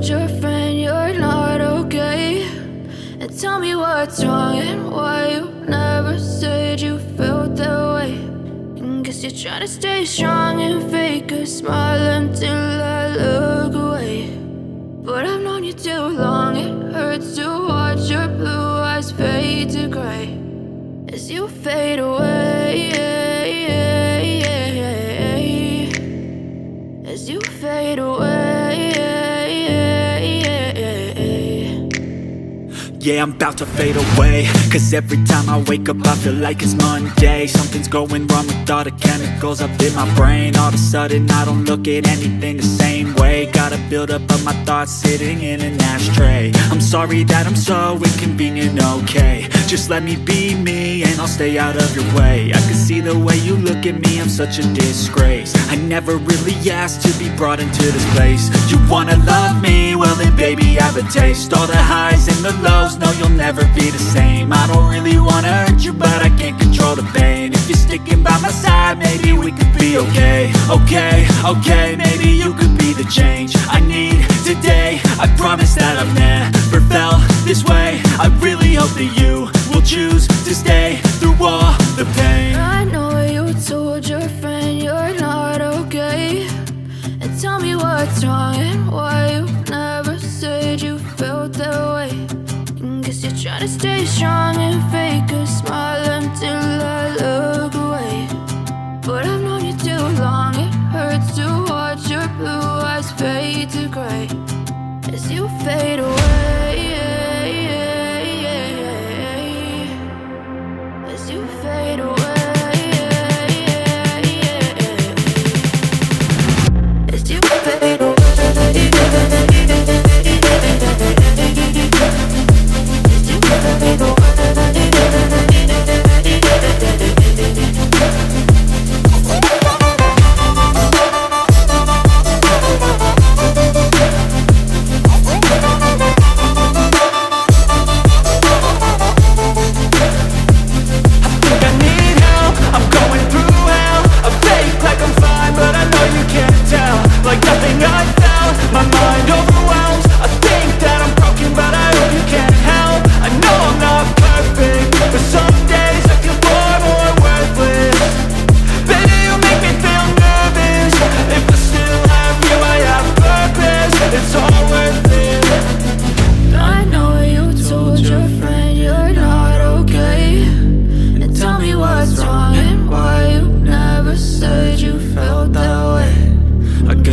told your friend you're not okay? And tell me what's wrong and why you never said you felt that way. And guess you're trying to stay strong and fake a smile until I look away. But I've known you too long, it hurts to watch your blue eyes fade to gray as you fade away, as you fade away. Yeah, I'm about to fade away, cause every time I wake up I feel like it's Monday. Something's going wrong with all the chemicals up in my brain. All of a sudden I don't look at anything the same way. Got a build up of my thoughts sitting in an ashtray. I'm sorry that I'm so inconvenient, okay? Just let me be me and I'll stay out of your way. I can see the way you look at me, I'm such a disgrace. I never really asked to be brought into this place. You wanna love me? Well then baby have a taste. All the highs and the lows, no, you'll never be the same. I don't really wanna hurt you, but I can't control the pain. If you're sticking by my side, maybe we could be okay. Okay, maybe you could be the change I need today. I promise that I've never felt this way. I really hope that you will choose to stay through all the pain. I know you told your friend you're not okay. And tell me what's wrong and why you never said you felt that way. Guess you're trying to stay strong and fake a smile until I look away. But I've known you too long, it hurts to watch your blue eyes fade to gray as you fade away, as you fade away, as you fade away.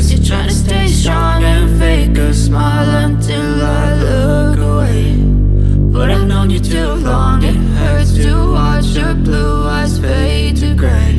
Try to stay strong and fake a smile until I look away. But I've known you too long, it hurts to watch your blue eyes fade to gray.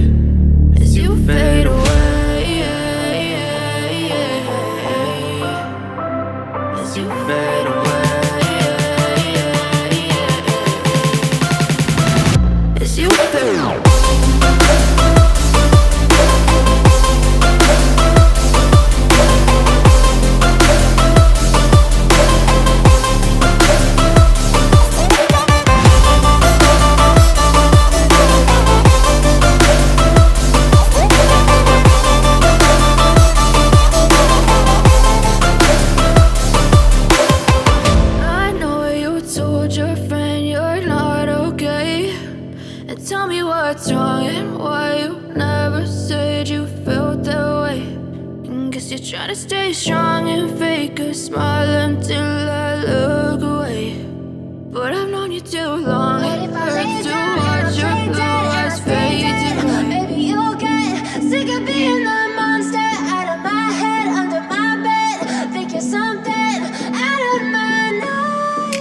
Baby, you'll get sick of being the monster out of my head, under my bed. Think you're something out of my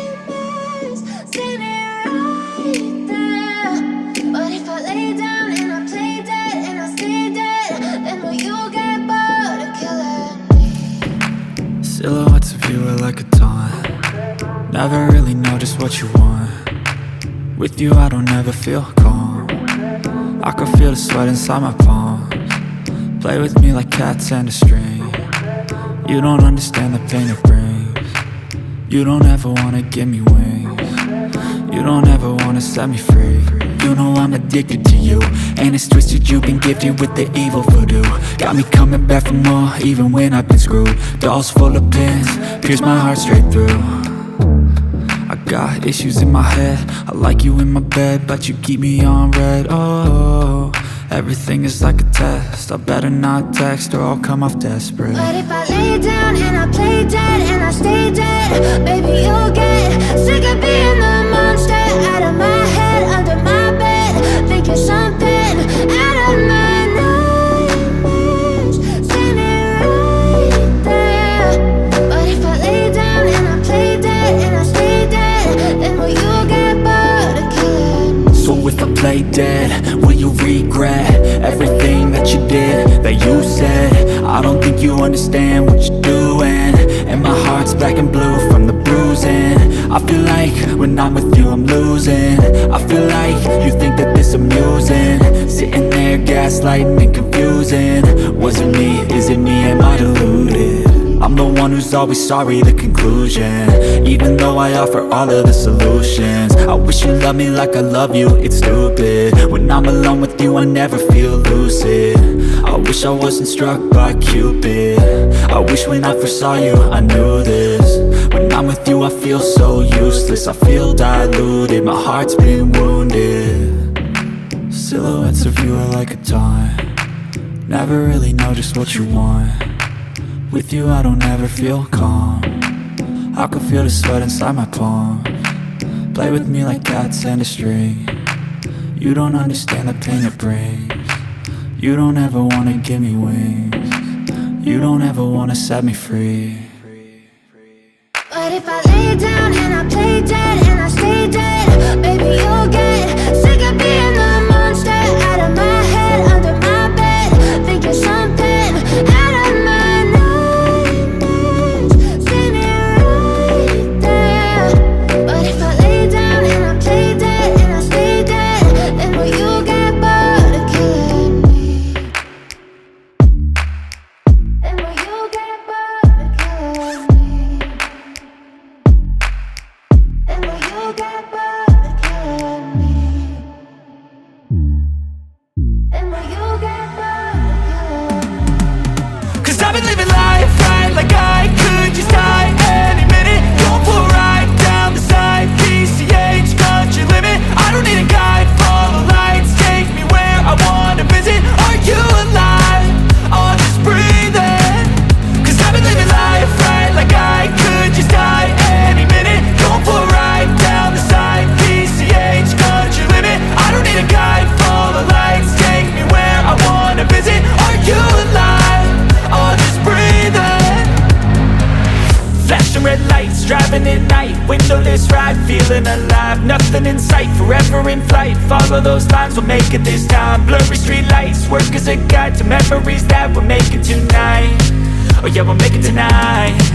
nightmares. Seen it right there. But if I lay down and I play dead and I stay dead, then will you get bored of killing? Silhouettes of you are like a taunt. Never really know just what you want. With you I don't ever feel calm. I can feel the sweat inside my palms. Play with me like cats and a string. You don't understand the pain it brings. You don't ever wanna give me wings. You don't ever wanna set me free. you know I'm addicted to you. And it's twisted, you've been gifted with the evil voodoo. Got me coming back for more, even when I've been screwed. Dolls full of pins, pierce my heart straight through. I got issues in my head, I like you in my bed, but you keep me on red. Oh, everything is like a test, I better not text or I'll come off desperate. But if I lay down and I play dead and I stay dead, baby, you'll get sick of being the monster out of my head, under my bed. Think you're something out of my nightmares, standing right there. But if I lay down and I play dead and I stay dead, then will you get bored of killing me? So if I play dead, will you regret everything that you did, that you said? I don't think you understand what you're doing, and my heart's black and blue from the bruising. I feel like when I'm with you I'm losing. I feel like you think that this amusing, sitting there gaslighting and confusing. Was it me? Is it me? Am I deluded? I'm the one who's always sorry, the conclusion. Even though I offer all of the solutions, I wish you loved me like I love you, it's stupid. When I'm alone with you I never feel lucid. I wish I wasn't struck by Cupid. I wish when I first saw you I knew this. When I'm with you I feel so useless, I feel diluted, my heart's been wounded. Silhouettes of you are like a taunt, never really know just what you want. With you I don't ever feel calm, I can feel the sweat inside my palm. Play with me like cats and a string, you don't understand the pain it brings. You don't ever wanna give me wings, you don't ever wanna set me free. But if I lay down and I play dead and I stay dead, baby, you'll get sick of being the monster out of my head, under my bed. Think you're something out of my nightmares, standing right there. But if I lay down and I play dead and I stay dead, then will you get bored of killing me? Then will you get bored of killing me? Then will you get bored of killing me? Then will you get bored of killing me? Cause I've been living life right like I could just die any minute. Going for a ride down the side, PCH, country limit. I don't need a guide, follow lights, take me where I wanna visit. Are you alive? Or just breathing? Cause I've been living life right like I could just die any minute. Going for a ride down the side, PCH, country limit. I don't need a guide, follow lights, take me where I wanna visit. Are you alive? Or just breathing? Flashing red lights, driving at night, windowless ride, feeling alive. Nothing in sight, forever in flight. Follow those lines, we'll make it this time. Blurry street lights, work as a guide to memories that we're making tonight. Oh yeah, we'll make it tonight.